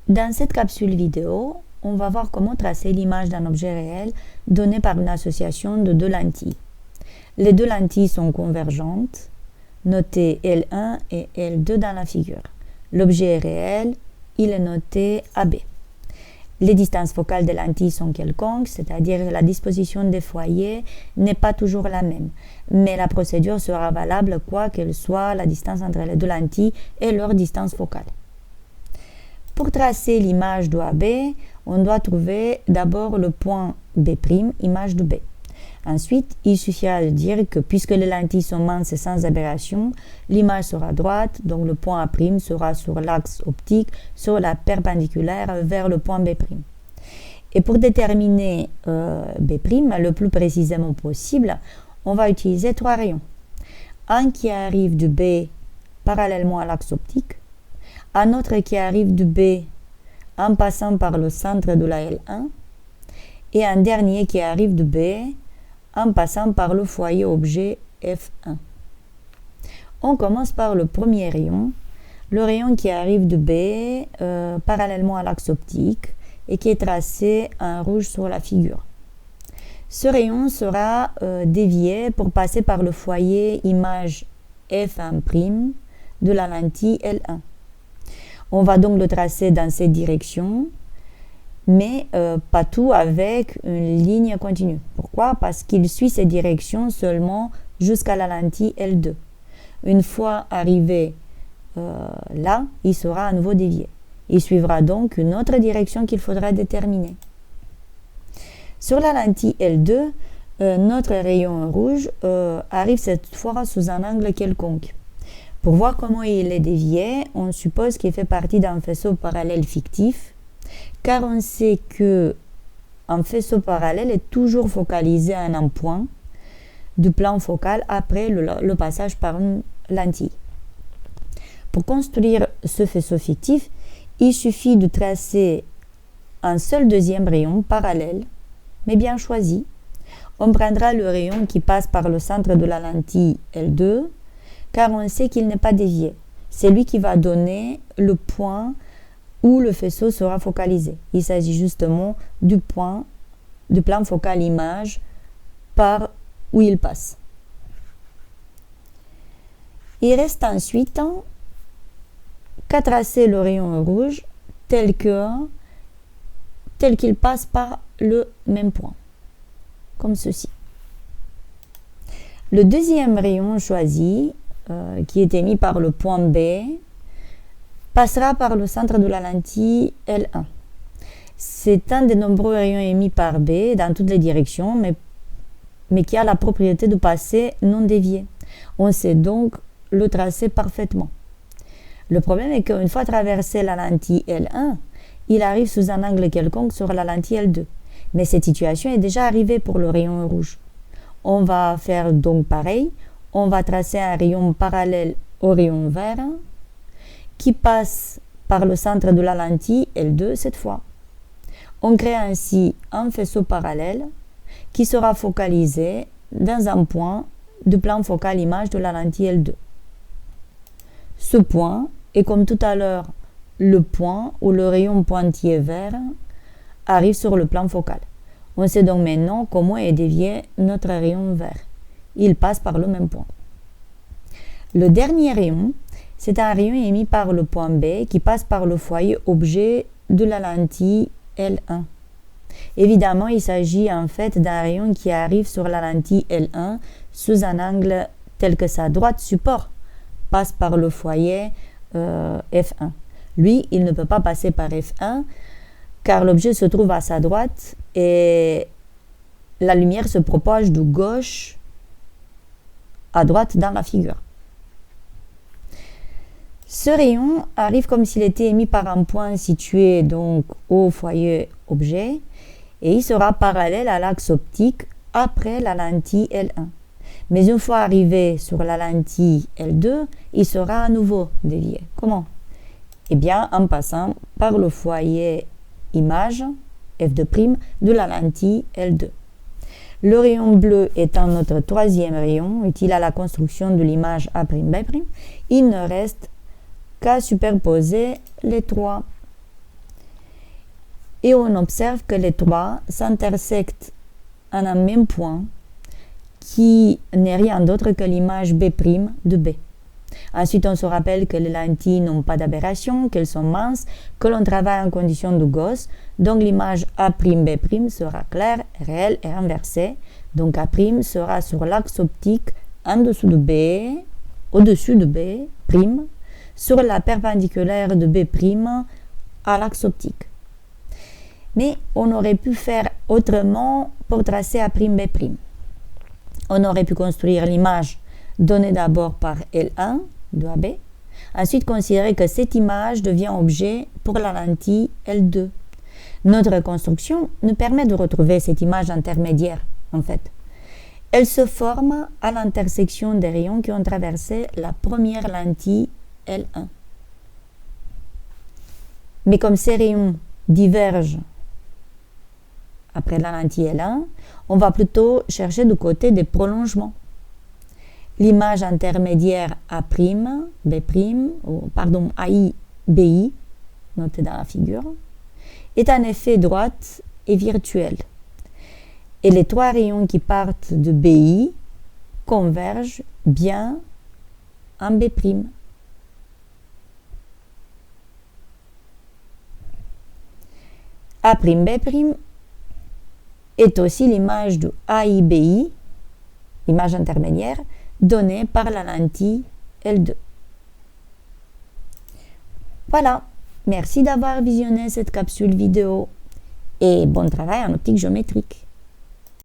Dans cette capsule vidéo, on va voir comment tracer l'image d'un objet réel donné par une association de deux lentilles. Les deux lentilles sont convergentes, notées L1 et L2 dans la figure. L'objet est réel, il est noté AB. Les distances focales des lentilles sont quelconques, c'est-à-dire que la disposition des foyers n'est pas toujours la même, mais la procédure sera valable quoi qu'elle soit la distance entre les deux lentilles et leur distance focale. Pour tracer l'image d'OAB, on doit trouver d'abord le point B', image de B. Ensuite, il suffira de dire que puisque les lentilles sont minces et sans aberration, l'image sera droite, donc le point A' sera sur l'axe optique, sur la perpendiculaire vers le point B'. Et pour déterminer B', le plus précisément possible, on va utiliser trois rayons. Un qui arrive de B parallèlement à l'axe optique, un autre qui arrive de B en passant par le centre de la L1, et un dernier qui arrive de B en passant par le foyer objet F1. On commence par le premier rayon, le rayon qui arrive de B parallèlement à l'axe optique et qui est tracé en rouge sur la figure. Ce rayon sera dévié pour passer par le foyer image F1' de la lentille L1. On va donc le tracer dans cette direction, mais pas tout avec une ligne continue. Pourquoi? Parce qu'il suit cette direction seulement jusqu'à la lentille L2. Une fois arrivé là, il sera à nouveau dévié. Il suivra donc une autre direction qu'il faudra déterminer. Sur la lentille L2, notre rayon rouge arrive cette fois sous un angle quelconque. Pour voir comment il est dévié, on suppose qu'il fait partie d'un faisceau parallèle fictif, car on sait qu'un faisceau parallèle est toujours focalisé en un point du plan focal après le passage par une lentille. Pour construire ce faisceau fictif, il suffit de tracer un seul deuxième rayon parallèle, mais bien choisi. On prendra le rayon qui passe par le centre de la lentille L2, car on sait qu'il n'est pas dévié. C'est lui qui va donner le point où le faisceau sera focalisé. Il s'agit justement du point du plan focal image par où il passe. Il reste ensuite qu'à tracer le rayon rouge tel qu'il passe par le même point, comme ceci. Le deuxième rayon choisi, qui est émis par le point B, passera par le centre de la lentille L1. C'est un des nombreux rayons émis par B dans toutes les directions, mais qui a la propriété de passer non dévié. On sait donc le tracer parfaitement. Le problème est qu'une fois traversé la lentille L1, il arrive sous un angle quelconque sur la lentille L2. Mais cette situation est déjà arrivée pour le rayon rouge. On va faire donc pareil. On va tracer un rayon parallèle au rayon vert qui passe par le centre de la lentille L2 cette fois. On crée ainsi un faisceau parallèle qui sera focalisé dans un point du plan focal image de la lentille L2. Ce point est comme tout à l'heure le point où le rayon pointillé vert arrive sur le plan focal. On sait donc maintenant comment est dévié notre rayon vert. Il passe par le même point. Le dernier rayon, c'est un rayon émis par le point B qui passe par le foyer objet de la lentille L1. Évidemment, il s'agit en fait d'un rayon qui arrive sur la lentille L1 sous un angle tel que sa droite support passe par le foyer F1. Lui, il ne peut pas passer par F1 car l'objet se trouve à sa droite et la lumière se propage de gauche à droite dans la figure. Ce rayon arrive comme s'il était émis par un point situé donc au foyer objet et il sera parallèle à l'axe optique après la lentille L1. Mais une fois arrivé sur la lentille L2, il sera à nouveau dévié. Comment? Eh bien, en passant par le foyer image F2' de la lentille L2. Le rayon bleu étant notre troisième rayon, utile à la construction de l'image A'B', il ne reste qu'à superposer les trois. et on observe que les trois s'intersectent en un même point qui n'est rien d'autre que l'image B' de B. Ensuite, on se rappelle que les lentilles n'ont pas d'aberration, qu'elles sont minces, que l'on travaille en condition de Gauss, donc l'image A'B' sera claire, réelle et inversée. Donc A' sera sur l'axe optique en dessous de B, au-dessus de B', sur la perpendiculaire de B' à l'axe optique. Mais on aurait pu faire autrement pour tracer A'B'. On aurait pu construire l'image donnée d'abord par L1 de AB, ensuite considérer que cette image devient objet pour la lentille L2. Notre construction nous permet de retrouver cette image intermédiaire, en fait. Elle se forme à l'intersection des rayons qui ont traversé la première lentille L1. Mais comme ces rayons divergent après la lentille L1, on va plutôt chercher du côté des prolongements. L'image intermédiaire AI, BI, notée dans la figure, est en effet droite et virtuelle. Et les trois rayons qui partent de BI convergent bien en B'. A'B' est aussi l'image de AIBI, l'image intermédiaire, donnée par la lentille L2. Voilà, merci d'avoir visionné cette capsule vidéo et bon travail en optique géométrique.